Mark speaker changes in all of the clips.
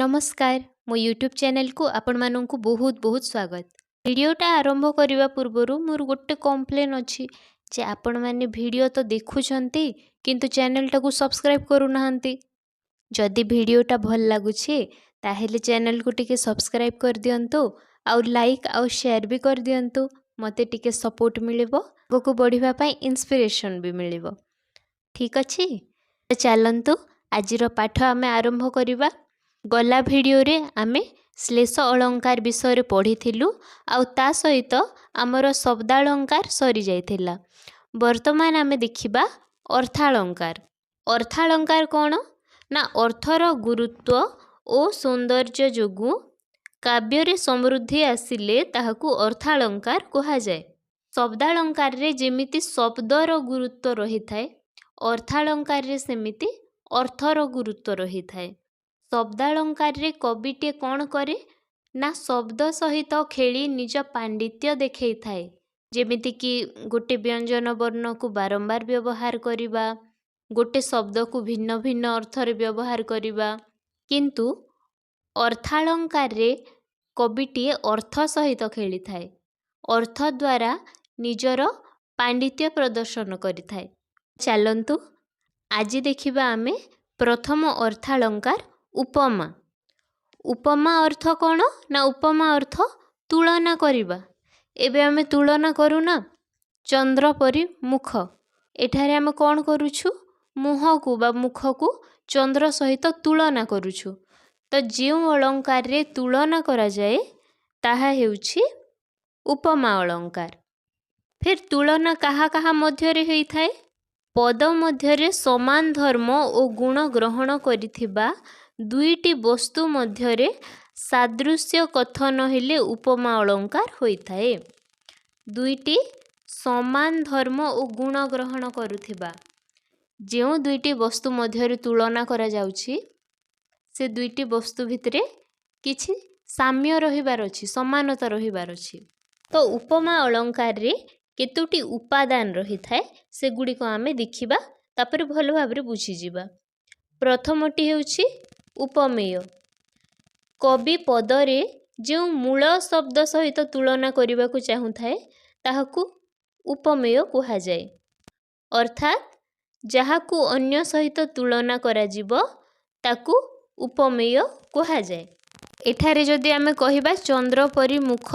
Speaker 1: नमस्कार मो YouTube channel को आपण मानक बहुत बहुत स्वागत। वीडियोटा आरंभ करने पूर्वर मोर गोटे कम्प्लेन अच्छी जे आपण मैंने वीडियो तो देखुंट किंतु चैनल टाको सब्सक्राइब करूना। जदि वीडियोटा भल लगुच ताहेले चैनल को टिके सब्सक्राइब कर दियंतु आउ लाइक आउ शेयर भी कर दियंतु। मते टिके सपोर्ट मिलिबो आगको बढ़िबा पई इंस्पिरेशन भी मिलिबो। ठीक अछि चलंतु आजिर पाठ आमे आरंभ करिबा। गला भिडियो रे आमे श्लेष अलंकार विषय पढ़ी आउ ता सहित आमर शब्दालंकार सरी जाइथिला। वर्तमान आमे देखिबा अर्थालंकार। अर्थालंकार कौन ना अर्थर गुरुत्व ओ सौंदर्य जोगु काव्य रे समृद्धि आसिले ताहाकू अर्थालंकार कहा जाए। शब्दालंकार रे जेमिति शब्दर गुरुत्व रही थाए अर्थालंकार रे सेमिति अर्थर गुरुत्व रही थाए। शब्दालंकार रे कविटे कौन करे ना शब्द सहित खेली निज पांडित्य देखै थाए। जेमिति कि गोटे व्यंजन वर्ण को बारंबार व्यवहार करिबा, गोटे शब्द को भिन्न भिन्न अर्थरे व्यवहार करिबा। किंतु अर्थालंकार रे कविटे अर्थ सहित खेली थाए, अर्थ द्वारा निजर पांडित्य प्रदर्शन करि थाए। चलंतु आज देखिबा आमे प्रथम अर्थालंकार उपमा। उपमा अर्थ कौन ना उपमा अर्थ तुलना करिबा। एबे आमे तुलना करूना चंद्र परी मुख। एठारे आमे कौन करूछु मुह को बा मुख को चंद्र सहित तुलना करूछु। तो जो अलंकार रे तुलना करा जाए ताहा हेउछि उपमा अलंकार। फिर तुलना कहा कहा मध्य रे होई थाए पद मध्य रे समान धर्म और गुण ग्रहण करिथिबा दुईटी वस्तु मध्यरे सादृश्य कथन हेले उपमा अलंकार होइथाए। दुईटी समान धर्म और गुण ग्रहण करुथिबा जो दुईटी वस्तु मध्यरे तुलना करा जाउछि से दुईटी वस्तु भितरे किछि साम्य रहिबार अछि, समानता रहिबार अछि। तो उपमा अलंकार रे केतोटी उपादान रही थाए से गुडी को आमे देखिबा तापर भलो भाबरे बुझी जिबा। प्रथमटी हेउछि उपमेय। कवि पदरे जो मूल शब्द सहित तुलना करने को चाहू थाए ताहाकू उपमेय कहा जाए। अर्थात जहाकू अन्य सहित तुलना करा जिवो ताकू उपमेय कहा जाए। एठारे जदि आमे कहिबा चंद्र परी मुख,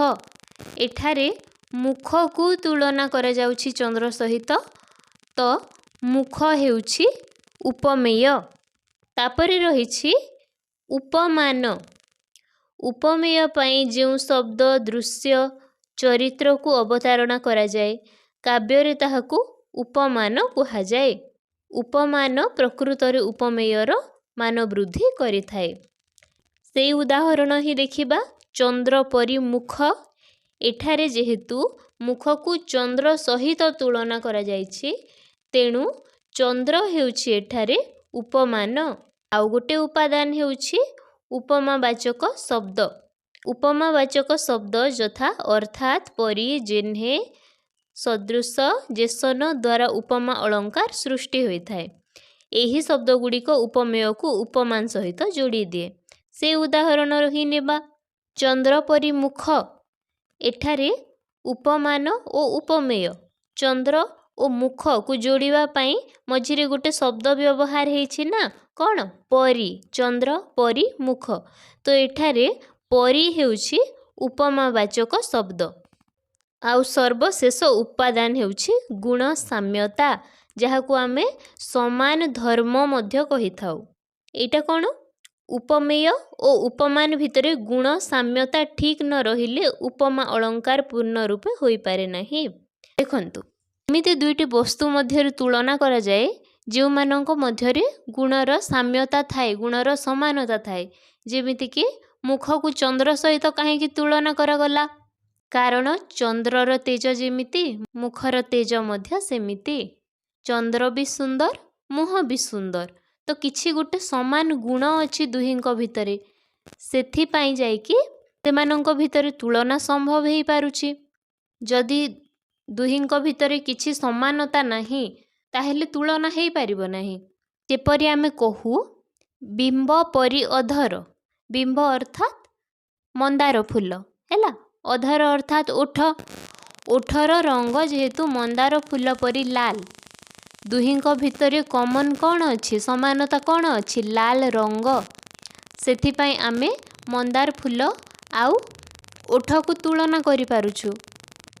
Speaker 1: एठारे मुख को तुलना करा जाउछि चंद्र सहित, तो मुख हेउछि उपमेय। तापरे रहिछि उपमान। उपमेय पई जो शब्द दृश्य चरित्र को अवतारणा करा जाए काव्य रे ताहाकू उपमान कहा जाए। उपमान प्रकृत रे उपमेयर मान वृद्धि करि थाए। से उदाहरण ही देखिबा चंद्र परी मुख। एठारे जेहेतु मुख को चंद्र सहित तुलना करा जाइछि तेणु चंद्र हेउछि एठारे उपमान। आउ गोटे उपादान हेउछि उपमावाचक शब्द। उपमावाचक शब्द यथा अर्थात परी जेन्हे सदृश जेसन द्वारा उपमा अलंकार सृष्टि होइथाए। एही शब्द गुडी को उपमेय को उपमान सहित जोड़ी दिए। से उदाहरण रही नेबा चंद्र परी मुख। एठारे उपमान ओ उपमेय चंद्र ओ मुख को जोड़िबा पई मझिरे गोटे शब्द व्यवहार हेछि ना कौन परी। चंद्र परी मुख। तो एठारे परी हेउछि उपमावाचक शब्द। आउ सर्वशेष उपादान हेउछि गुण साम्यता जहाकू आमे समान धर्म मध्य कहिथाउ। एटा कौन उपमेय ओ उपमान भितरे गुण साम्यता ठीक न रहिले उपमा अलंकार पूर्ण रूपे होई पारे नाही। देखंतु एमिति दुईटी वस्तु मध्य तुलना करा जाए जो मानक मध्यरे गुणर साम्यता थाए, गुणर समानता थाए। जेमिति कि मुख को चंद्र सहित कहीं तुलना करागला कारण चंद्रर तेज जेमिति मुखर तेज मध्य सेमिति। चंद्र भी सुंदर मुह भी सुंदर। तो किछि गोटे समान गुण अछि दुहिंक भितरे सेथि पाई जाय कि सेमानंक भितरे तुलना संभव हेई पारुछि। जदि दुहिंक भितरे किछि समानता नाही ताहेले तुलना हेई पारिबो नाही। जेपरि आमे कहू बिंब परि अधर बिंब अर्थात मंदार फूल है। अधर अर्थात ओठ, ओठर रंग जेहेतु मंदार फूल परी लाल। दुहींक भितर कॉमन कौन अच्छी, समानता कौन अच्छी, लाल रंग। सेथिपाई आमे मंदार फूल आउ ओठ को तुलना करि पारुछु।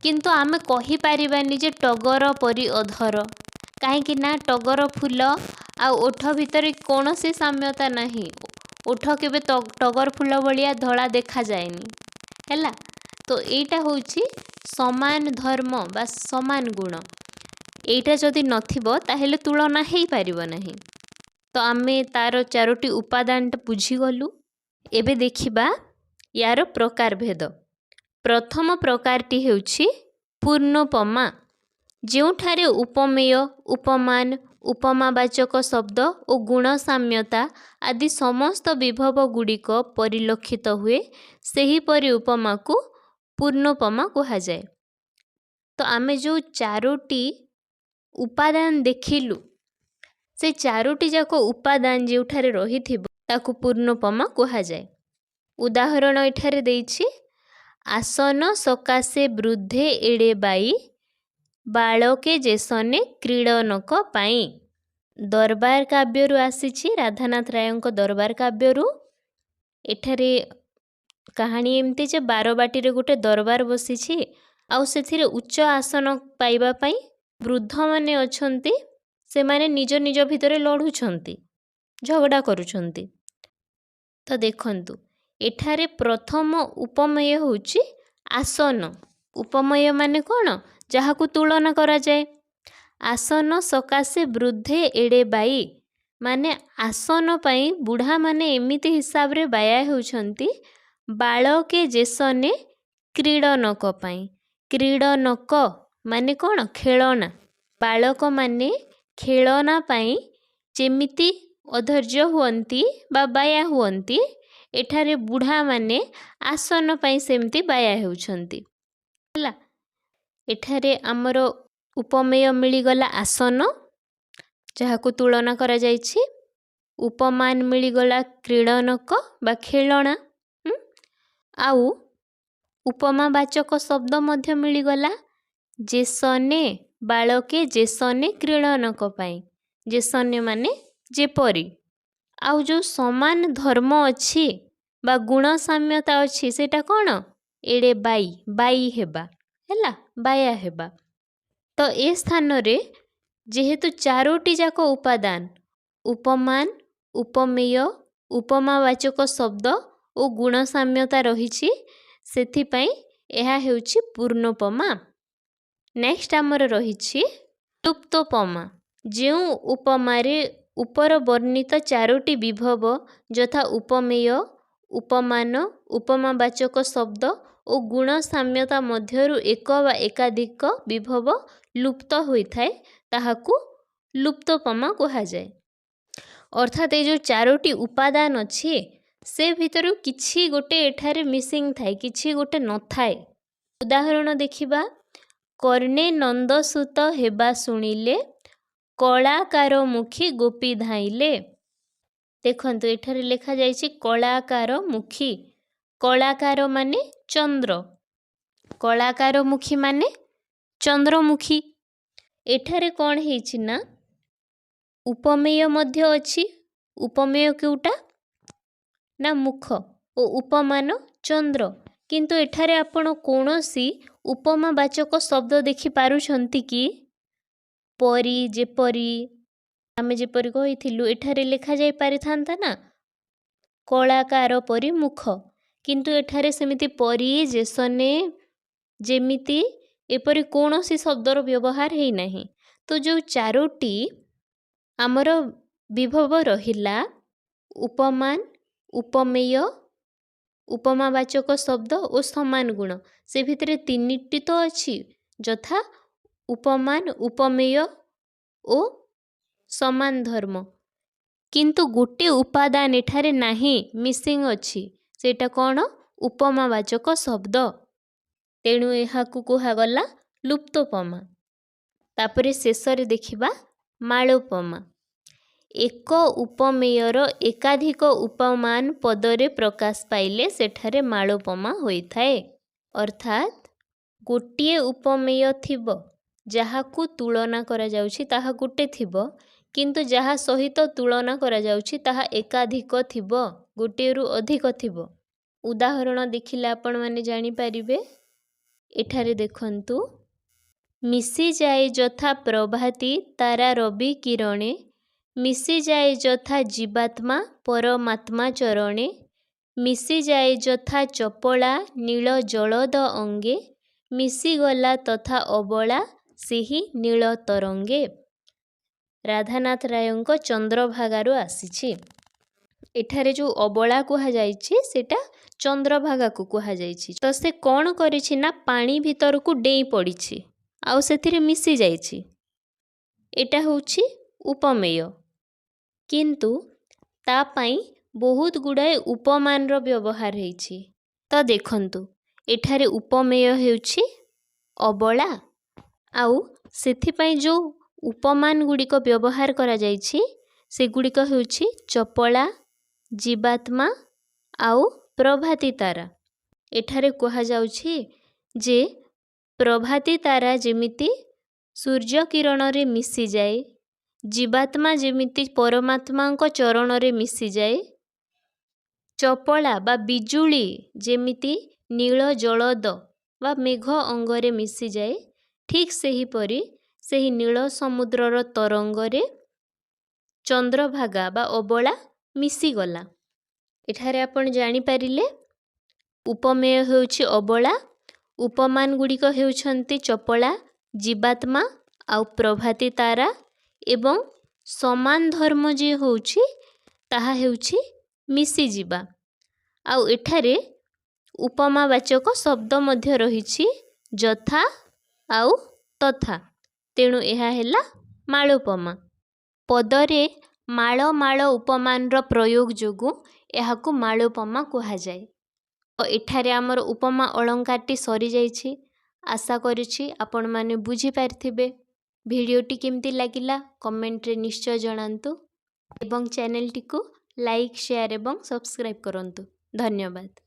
Speaker 1: किंतु आमे कहि पारिबानी जे टगर परी अधर, काहेकि ना टगर फूल आ ओठ भितर कौनसी साम्यता नहीं। ओठ केबे टगर फूल भलिया धड़ा देखा जाएनी हैला। तो एटा होउची समान धर्म बा समान गुण। एटा जदि नथिबो ताहेले तुलना हेई पारिबो नहीं। तो आमे तार चारोटी उपादान बुझी गलु। एबे देखिबा यार प्रकार भेद। प्रथम प्रकारटी हेउची पूर्णोपमा, ଯେଉଁଠାରେ ଉପमेय, उपमान, उपमावाचक शब्द और गुण साम्यता आदि समस्त विभव गुड़िक परिलक्षित हुए, सेहीपरि उपमा को पूर्णोपमा कहा जाए। तो आमे जो चारोटी उपादान देखिलु, से चारोटी जाक उपादान ଯେଉଁଠାରେ ରହିଥିବ ताकू पूर्णोपमा कहा जाए। उदाहरण एठारे देइछि, आसन सकाशे वृद्धे एड़े बाई, बालके जेसने क्रीडनक पाई। दरबार काव्यरु आसीछि, राधानाथ रायंक दरबार काव्यरु। एठारे कहानी एमती जे बारबाटी रे गोटे दरबार बसिछि, आउ सेथिरे उच्च आसन पाइबा पाई वृद्ध माने अछंती, से माने निज निज भितरे लढुछंती, झगड़ा करुछंती। तो देखंतु एठारे प्रथम उपमेय होउछि आसन। उपमेय माने कोन, जहाकू तुलना करा जाए। आसन सकाशे वृद्धे एड़े बाई, माने आसन पाई बुढ़ा माने एमिति हिसाब रे बाया होउछंती, बालके जेसने क्रीडनक पाई। क्रीडनक माने कोन, खेलना। बालक माने खेलना पाई जेमिति अधैर्य हुअंती बा बाया हुअंती, एठारे बुढ़ा माने आसन पाई सेमती बाया होउछंती हैला। एठारे आमर उपमेय मिलिगला आसन, जहाकू तुलना करा जाइछि। उपमान मिलिगला क्रीडनक बा खेलना। आउ उपमावाचक शब्द मध्य मिलिगला जेसने, बालके जेसने क्रीडनक पाई। जेसने माने जेपरी। आउ जो समान धर्म अच्छी बा गुण साम्यता अच्छी, सेटा कौन, एड़े बाई, बाई हेबा हैला, बाया हेबा। तो ए स्थान रे जेहेतु चारोटी जाक उपादान उपमान, उपमेय, उपमावाचक शब्द और गुण साम्यता रहिछि, सेथिपाई एहा हेउछि पूर्णोपमा। नेक्स्ट आमर रहिछि लुप्तोपमा। जेउ उपमारे उपर वर्णित चारोटी विभव यथा उपमेय, उपमान, उपमावाचक शब्द और गुण साम्यता मध्यरु एक वा एकाधिक विभव लुप्त होइथाय, ताहाकू लुप्तोपमा कहा जाए। अर्थात ये जो चारोटी उपादान अच्छी, से भितर किछि गोटे एठारे मिसिंग थाए, किछि गोटे न थाए। उदाहरण देखिबा, कर्णे नंदसुत हेबा सुनिले, कलाकार मुखी गोपी धाइले। देखंतु एठारे लिखा जाइछि कलाकार मुखी। कलाकार माने चंद्र, कलाकार मुखी माने चंद्रमुखी। एठारे कौन हेछि ना, उपमेय मध्य अछि। उपमेय केउटा ना मुख और उपमान चंद्र। किंतु एठारे आपण कोनोसी उपमावाचक शब्द देखि पारुछंती कि, परी, जेपरी आमे जेपरी कहिथिलु, एठारे लिखा जाई पारिथांता ना कलाकार परी मुख। किंतु एठारे सेमिति परी, जेसने, जेमिति एपरी कोनोसी शब्दर व्यवहार हेई नाही। तो जो चारोटी आमर विभव रहिला, उपमान, उपमेय, उपमावाचक शब्द और समान गुण, से भितरे तीनिटी तो अछि, यथा उपमान, उपमेय और समान धर्म। किंतु गोटे उपादान एठारे नाही, मिसिंग अछि। सेटा कौन, उपमावाचक शब्द। तेणु एहाकू कुहागला लुप्तोपमा। तापरे शेषरे देखिबा मालोपमा। ଏକ ଉପମେୟର ଏକାଧିକ ଉପମାନ ପଦରେ ପ୍ରକାଶ ପାଇଲେ ସେଠାରେ ମାଳୋପମା ହୋଇଥାଏ। ଅର୍ଥାତ୍ ଗୋଟିଏ ଉପମେୟ ଥିବ, ଯାହାକୁ ତୁଳନା କରାଯାଉଛି ତାହା ଗୋଟେ ଥିବ, କିନ୍ତୁ ଯାହା ସହିତ ତୁଳନା କରାଯାଉଛି ତାହା ଏକାଧିକ ଥିବ, ଗୋଟିଏରୁ ଅଧିକ ଥିବ। ଉଦାହରଣ ଦେଖିଲେ ଆପଣମାନେ ଜାଣିପାରିବେ। ଏଠାରେ ଦେଖନ୍ତୁ, ମିଶିଯାଏ ଯଥା ପ୍ରଭାତି ତାରା ରବି କିରଣେ, ମିଶିଯାଏ ଯଥା ଜୀବାତ୍ମା ପରମାତ୍ମା ଚରଣେ, ମିଶିଯାଏ ଯଥା ଚପଳା ନୀଳ ଜଳଦ ଅଙ୍ଗେ, ମିଶିଗଲା ତଥା ଅବଳା ସେହି ନୀଳ ତରଙ୍ଗେ। ରାଧାନାଥ ରାୟଙ୍କ ଚନ୍ଦ୍ରଭାଗାରୁ ଆସିଛି। ଏଠାରେ ଯେଉଁ ଅବଳା କୁହାଯାଇଛି ସେଟା ଚନ୍ଦ୍ରଭାଗାକୁ କୁହାଯାଇଛି। ତ ସେ କ'ଣ କରିଛି ନା ପାଣି ଭିତରକୁ ଡେଇଁ ପଡ଼ିଛି ଆଉ ସେଥିରେ ମିଶି ଯାଇଛି। ଏଟା ହେଉଛି ଉପମେୟ, କିନ୍ତୁ ତା ପାଇଁ ବହୁତ ଗୁଡ଼ାଏ ଉପମାନର ବ୍ୟବହାର ହେଇଛି। ତ ଦେଖନ୍ତୁ, ଏଠାରେ ଉପମେୟ ହେଉଛି ଅବଳା, ଆଉ ସେଥିପାଇଁ ଯେଉଁ ଉପମାନ ଗୁଡ଼ିକ ବ୍ୟବହାର କରାଯାଇଛି ସେଗୁଡ଼ିକ ହେଉଛି ଚପଳା, ଜୀବାତ୍ମା ଆଉ ପ୍ରଭାତି ତାରା। ଏଠାରେ କୁହାଯାଉଛି ଯେ ପ୍ରଭାତି ତାରା ଯେମିତି ସୂର୍ଯ୍ୟ କିରଣରେ ମିଶିଯାଏ, ଜୀବାତ୍ମା ଯେମିତି ପରମାତ୍ମାଙ୍କ ଚରଣରେ ମିଶିଯାଏ, ଚପଳା ବା ବିଜୁଳି ଯେମିତି ନୀଳ ଜଳଦ ବା ମେଘ ଅଙ୍ଗରେ ମିଶିଯାଏ, ଠିକ୍ ସେହିପରି ସେହି ନୀଳ ସମୁଦ୍ରର ତରଙ୍ଗରେ ଚନ୍ଦ୍ରଭାଗା ବା ଅବଳା ମିଶିଗଲା। ଏଠାରେ ଆପଣ ଜାଣିପାରିଲେ ଉପମେୟ ହେଉଛି ଅବଳା, ଉପମାନ ଗୁଡ଼ିକ ହେଉଛନ୍ତି ଚପଳା, ଜୀବାତ୍ମା ଆଉ ପ୍ରଭାତି ତାରା, ଏବଂ ସମାନ ଧର୍ମ ଯିଏ ହେଉଛି ତାହା ହେଉଛି ମିଶିଯିବା। ଆଉ ଏଠାରେ ଉପମାବାଚକ ଶବ୍ଦ ମଧ୍ୟ ରହିଛି ଯଥା ଆଉ ତଥା, ତେଣୁ ଏହା ହେଲା ମାଳୋପମା। ପଦରେ ମାଳ ମାଳ ଉପମାନର ପ୍ରୟୋଗ ଯୋଗୁଁ ଏହାକୁ ମାଳୋପମା କୁହାଯାଏ। ଏଠାରେ ଆମର ଉପମା ଅଳଙ୍କାରଟି ସରିଯାଇଛି। ଆଶା କରୁଛି ଆପଣମାନେ ବୁଝିପାରିଥିବେ। ଭିଡ଼ିଓଟି କେମିତି ଲାଗିଲା କମେଣ୍ଟରେ ନିଶ୍ଚୟ ଜଣାନ୍ତୁ ଏବଂ ଚ୍ୟାନେଲଟିକୁ ଲାଇକ୍, ସେୟାର ଏବଂ ସବସ୍କ୍ରାଇବ୍ କରନ୍ତୁ। ଧନ୍ୟବାଦ।